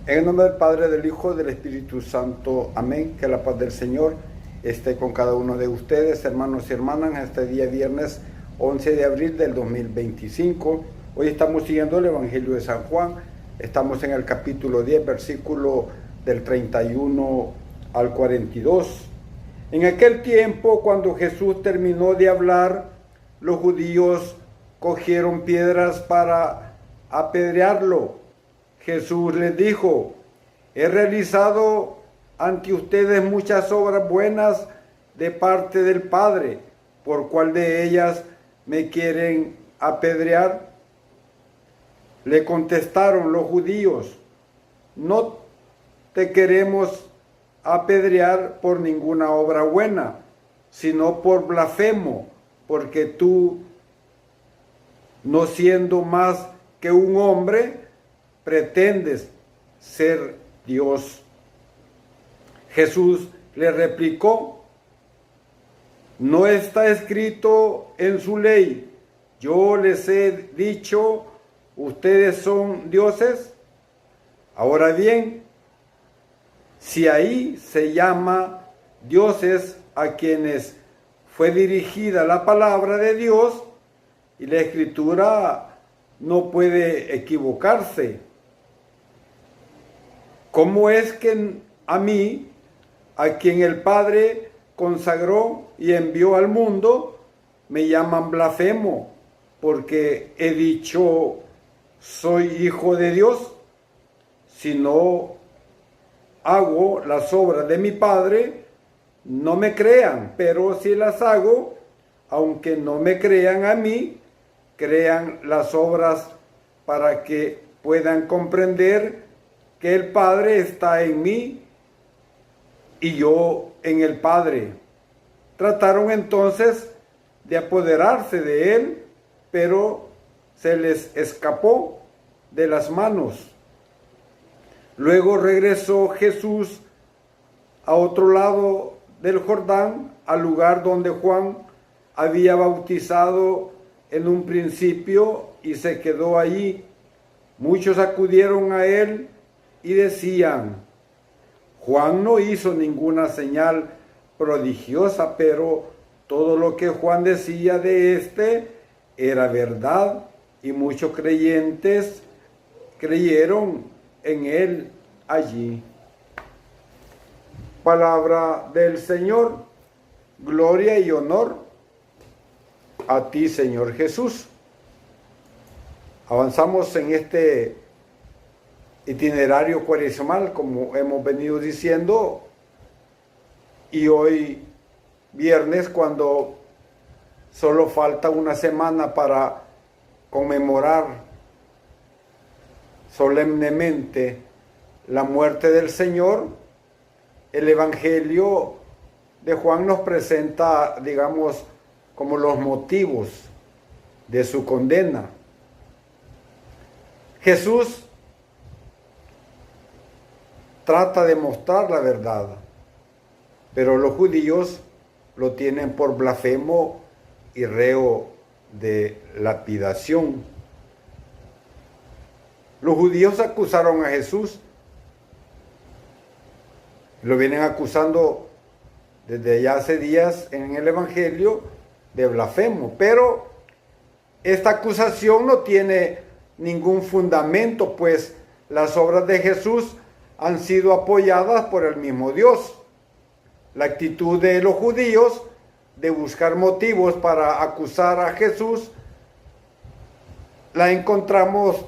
En el nombre del Padre, del Hijo, del Espíritu Santo. Amén. Que la paz del Señor esté con cada uno de ustedes, hermanos y hermanas, este día viernes 11 de abril del 2025. Hoy estamos siguiendo el Evangelio de San Juan. Estamos en el capítulo 10, versículo del 31 al 42. En aquel tiempo, cuando Jesús terminó de hablar, los judíos cogieron piedras para apedrearlo. Jesús les dijo: he realizado ante ustedes muchas obras buenas de parte del Padre. ¿Por cuál de ellas me quieren apedrear? Le contestaron los judíos: no te queremos apedrear por ninguna obra buena, sino por blasfemo, porque tú, no siendo más que un hombre, pretendes ser Dios. Jesús le replicó: ¿no está escrito en su ley, yo les he dicho, ustedes son dioses? Ahora bien, si ahí se llama dioses a quienes fue dirigida la palabra de Dios, y la Escritura no puede equivocarse, ¿cómo es que a mí, a quien el Padre consagró y envió al mundo, me llaman blasfemo porque he dicho soy hijo de Dios? Si no hago las obras de mi Padre, no me crean, pero si las hago, aunque no me crean a mí, crean las obras para que puedan comprender que el Padre está en mí y yo en el Padre. Trataron entonces de apoderarse de él, pero se les escapó de las manos. Luego regresó Jesús a otro lado del Jordán, al lugar donde Juan había bautizado en un principio, y se quedó allí. Muchos acudieron a él y decían: Juan no hizo ninguna señal prodigiosa, pero todo lo que Juan decía de éste era verdad, y muchos creyentes creyeron en él allí. Palabra del Señor. Gloria y honor a ti, Señor Jesús. Avanzamos en este itinerario cuaresmal, como hemos venido diciendo, y hoy viernes, cuando solo falta una semana para conmemorar solemnemente la muerte del Señor, el Evangelio de Juan nos presenta, digamos, como los motivos de su condena. Jesús trata de mostrar la verdad, pero los judíos lo tienen por blasfemo y reo de lapidación. Los judíos acusaron a Jesús, lo vienen acusando desde ya hace días en el Evangelio de blasfemo, pero esta acusación no tiene ningún fundamento, pues las obras de Jesús han sido apoyadas por el mismo Dios. La actitud de los judíos de buscar motivos para acusar a Jesús la encontramos,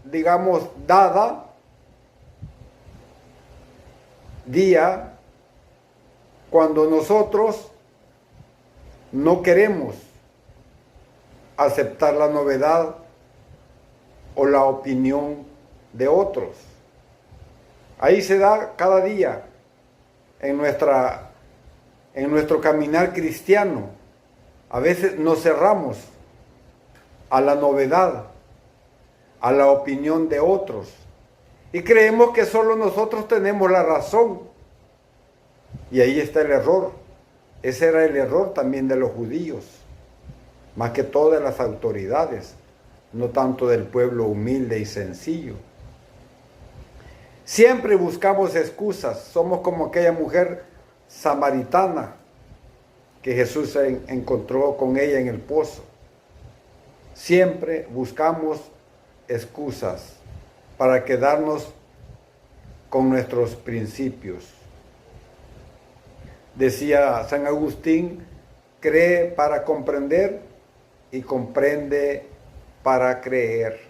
digamos, dada día cuando nosotros no queremos aceptar la novedad o la opinión de otros. Ahí se da cada día en nuestro caminar cristiano. A veces nos cerramos a la novedad, a la opinión de otros, y creemos que solo nosotros tenemos la razón. Y ahí está el error. Ese era el error también de los judíos, más que todo de las autoridades, no tanto del pueblo humilde y sencillo. Siempre buscamos excusas. Somos como aquella mujer samaritana que Jesús se encontró con ella en el pozo. Siempre buscamos excusas para quedarnos con nuestros principios. Decía San Agustín, cree para comprender y comprende para creer.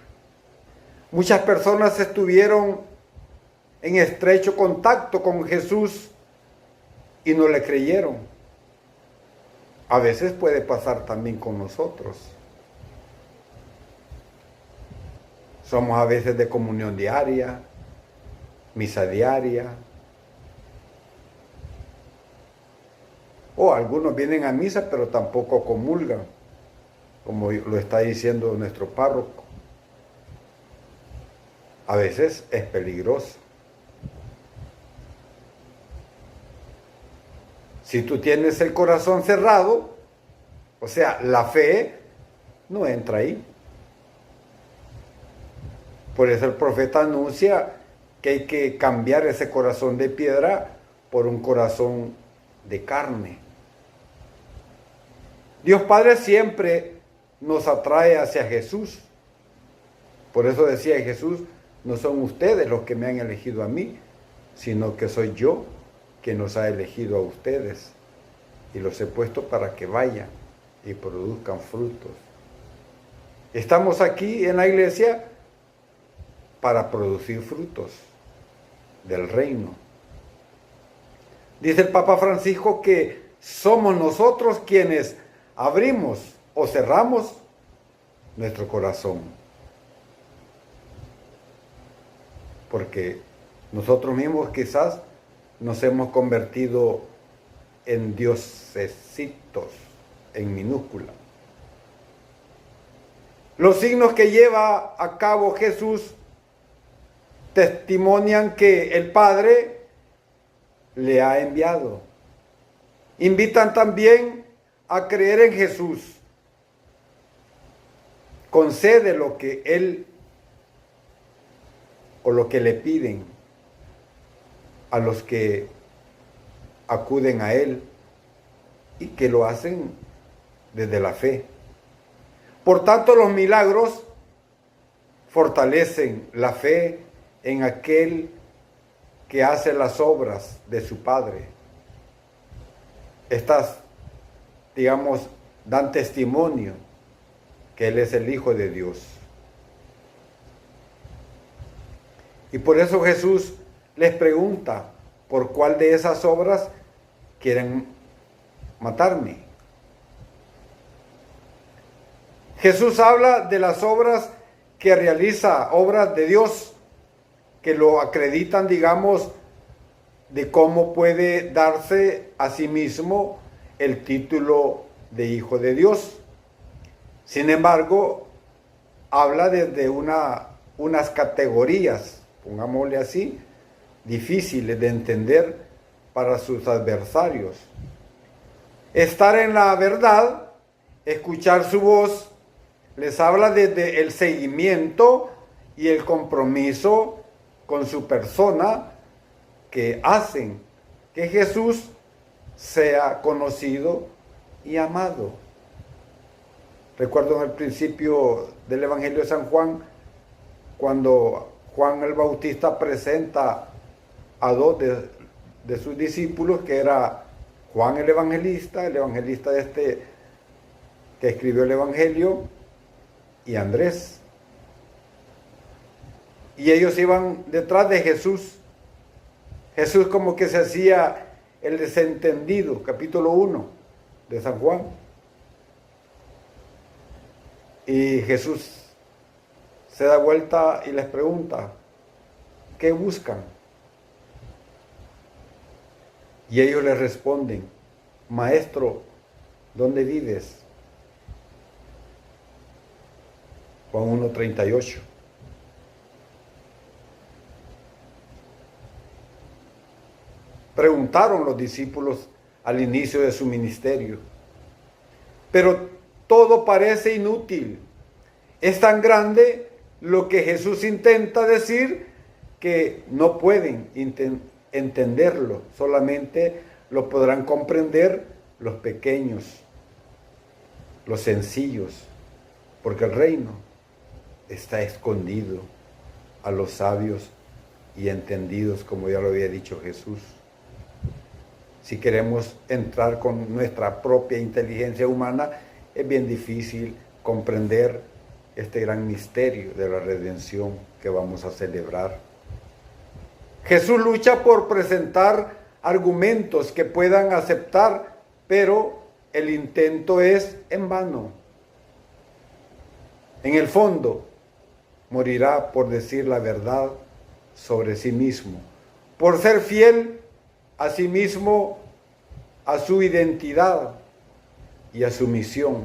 Muchas personas estuvieron en estrecho contacto con Jesús y no le creyeron. A veces puede pasar también con nosotros. Somos a veces de comunión diaria, misa diaria, o algunos vienen a misa pero tampoco comulgan, como lo está diciendo nuestro párroco. A veces es peligroso. Si tú tienes el corazón cerrado, o sea, la fe no entra ahí. Por eso el profeta anuncia que hay que cambiar ese corazón de piedra por un corazón de carne. Dios Padre siempre nos atrae hacia Jesús. Por eso decía Jesús, no son ustedes los que me han elegido a mí, sino que soy yo quien nos ha elegido a ustedes. Y los he puesto para que vayan y produzcan frutos. Estamos aquí en la iglesia para producir frutos del reino. Dice el Papa Francisco que somos nosotros quienes abrimos o cerramos nuestro corazón. Porque nosotros mismos quizás nos hemos convertido en diosesitos, en minúscula. Los signos que lleva a cabo Jesús testimonian que el Padre le ha enviado. Invitan también a creer en Jesús. Concede lo que Él o lo que le piden a los que acuden a Él y que lo hacen desde la fe. Por tanto, los milagros fortalecen la fe en aquel que hace las obras de su Padre. Estas, digamos, dan testimonio que Él es el Hijo de Dios. Y por eso Jesús les pregunta por cuál de esas obras quieren matarme. Jesús habla de las obras que realiza, obras de Dios, que lo acreditan, digamos, de cómo puede darse a sí mismo el título de Hijo de Dios. Sin embargo, habla desde unas categorías, pongámosle así, difíciles de entender para sus adversarios. Estar en la verdad, escuchar su voz, les habla desde el seguimiento y el compromiso con su persona que hacen que Jesús sea conocido y amado. Recuerdo en el principio del Evangelio de San Juan, cuando Juan el Bautista presenta a dos de sus discípulos, que era Juan el evangelista que escribió el Evangelio, y Andrés. Y ellos iban detrás de Jesús. Jesús como que se hacía el desentendido, capítulo 1 de San Juan. Y Jesús se da vuelta y les pregunta, ¿qué buscan? Y ellos le responden, Maestro, ¿dónde vives? Juan 1:38. Preguntaron los discípulos al inicio de su ministerio, pero todo parece inútil. Es tan grande lo que Jesús intenta decir que no pueden entenderlo, solamente lo podrán comprender los pequeños, los sencillos, porque el reino está escondido a los sabios y entendidos, como ya lo había dicho Jesús. Si queremos entrar con nuestra propia inteligencia humana, es bien difícil comprender este gran misterio de la redención que vamos a celebrar. Jesús lucha por presentar argumentos que puedan aceptar, pero el intento es en vano. En el fondo, morirá por decir la verdad sobre sí mismo, por ser fiel a sí mismo, a su identidad y a su misión.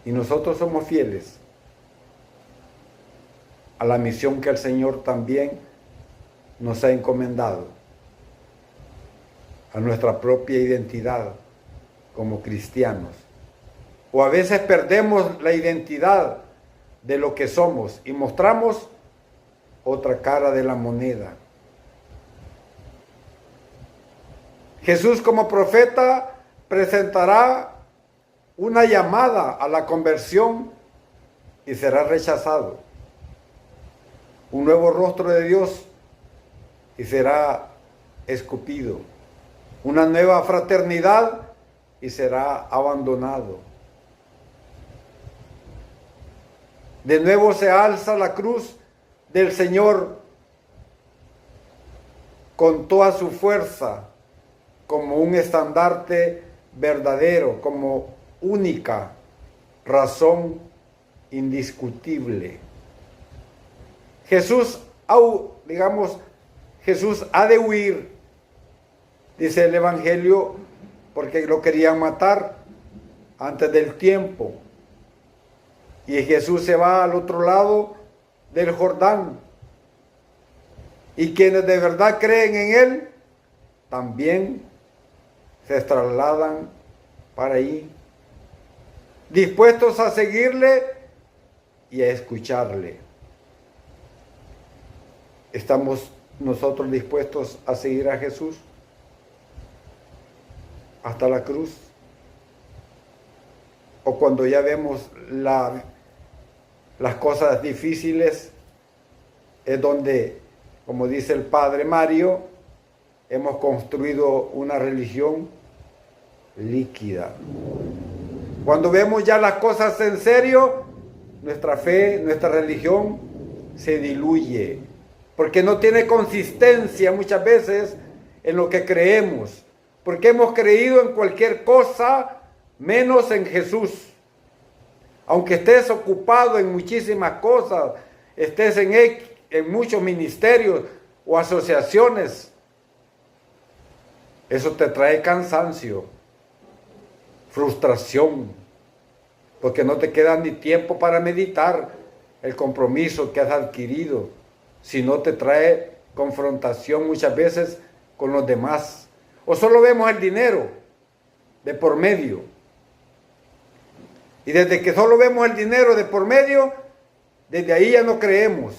Y nosotros somos fieles a la misión que el Señor también nos ha encomendado, a nuestra propia identidad como cristianos. O a veces perdemos la identidad de lo que somos y mostramos otra cara de la moneda. Jesús como profeta presentará una llamada a la conversión y será rechazado. Un nuevo rostro de Dios y será escupido. Una nueva fraternidad y será abandonado. De nuevo se alza la cruz del Señor con toda su fuerza, como un estandarte verdadero, como única razón indiscutible. Jesús ha de huir, dice el Evangelio, porque lo querían matar antes del tiempo. Y Jesús se va al otro lado del Jordán. Y quienes de verdad creen en Él, también se trasladan para ahí, dispuestos a seguirle y a escucharle. ¿Estamos nosotros dispuestos a seguir a Jesús hasta la cruz? O cuando ya vemos las cosas difíciles, es donde, como dice el Padre Mario, hemos construido una religión líquida. Cuando vemos ya las cosas en serio, nuestra fe, nuestra religión se diluye, porque no tiene consistencia muchas veces en lo que creemos, porque hemos creído en cualquier cosa menos en Jesús. Aunque estés ocupado en muchísimas cosas, estés en muchos ministerios o asociaciones, eso te trae cansancio, frustración, porque no te queda ni tiempo para meditar el compromiso que has adquirido, sino te trae confrontación muchas veces con los demás. O solo vemos el dinero de por medio. Y desde que solo vemos el dinero de por medio, desde ahí ya no creemos.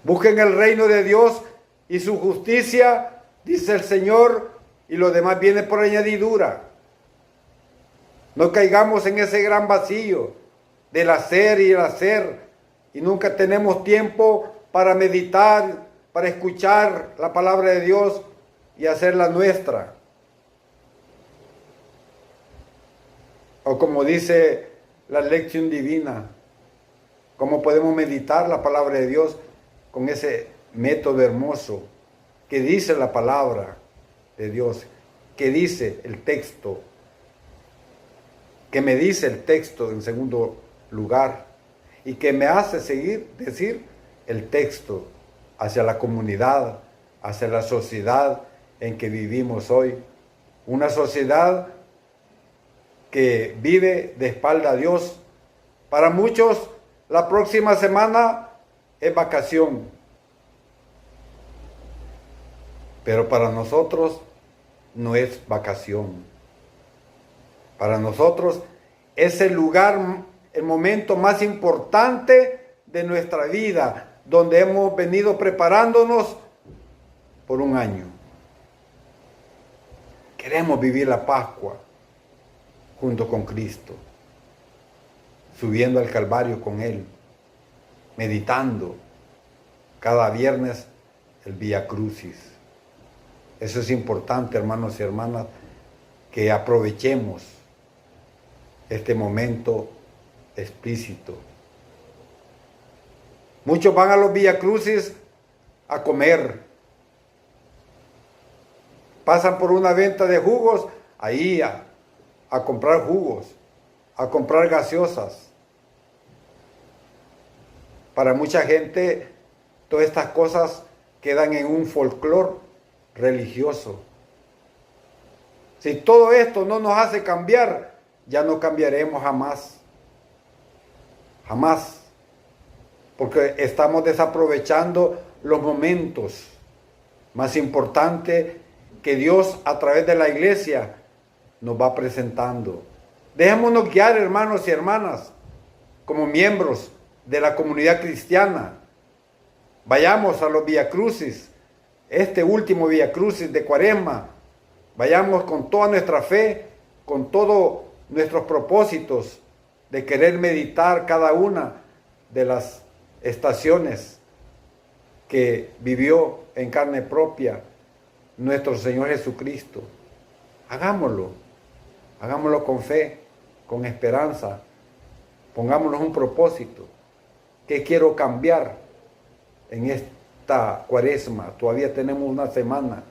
Busquen el reino de Dios y su justicia, dice el Señor, y lo demás viene por añadidura. No caigamos en ese gran vacío del hacer y el hacer, y nunca tenemos tiempo para meditar, para escuchar la palabra de Dios y hacerla nuestra. O como dice la lección divina, cómo podemos meditar la palabra de Dios con ese método hermoso que dice la palabra de Dios, que dice el texto, que me dice el texto en segundo lugar y que me hace decir el texto hacia la comunidad, hacia la sociedad en que vivimos hoy. Una sociedad que vive de espalda a Dios. Para muchos, la próxima semana es vacación. Pero para nosotros no es vacación. Para nosotros es el lugar, el momento más importante de nuestra vida, donde hemos venido preparándonos por un año. Queremos vivir la Pascua junto con Cristo, subiendo al Calvario con Él, meditando cada viernes el Vía Crucis. Eso es importante, hermanos y hermanas, que aprovechemos este momento explícito. Muchos van a los Vía Crucis a comer. Pasan por una venta de jugos, ahí a comprar jugos, a comprar gaseosas. Para mucha gente, todas estas cosas quedan en un folclore religioso. Si todo esto no nos hace cambiar, ya no cambiaremos jamás. Jamás. Porque estamos desaprovechando los momentos más importantes que Dios a través de la iglesia nos va presentando. Dejémonos guiar, hermanos y hermanas, como miembros de la comunidad cristiana. Vayamos a los Vía Crucis, este último Vía Crucis de Cuaresma. Vayamos con toda nuestra fe, con todos nuestros propósitos de querer meditar cada una de las estaciones que vivió en carne propia nuestro Señor Jesucristo. Hagámoslo con fe, con esperanza. Pongámonos un propósito. ¿Qué quiero cambiar en esta Cuaresma? Todavía tenemos una semana.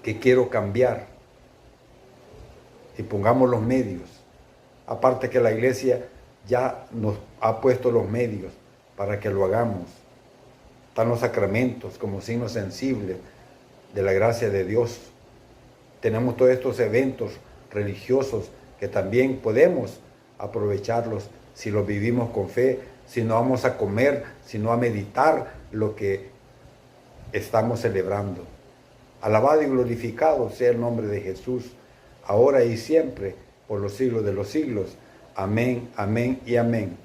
¿Qué quiero cambiar? Y pongamos los medios. Aparte que la iglesia ya nos ha puesto los medios para que lo hagamos. Están los sacramentos como signos sensibles de la gracia de Dios. Tenemos todos estos eventos religiosos que también podemos aprovecharlos si los vivimos con fe, si no vamos a comer, sino a meditar lo que estamos celebrando. Alabado y glorificado sea el nombre de Jesús, ahora y siempre, por los siglos de los siglos. Amén, amén y amén.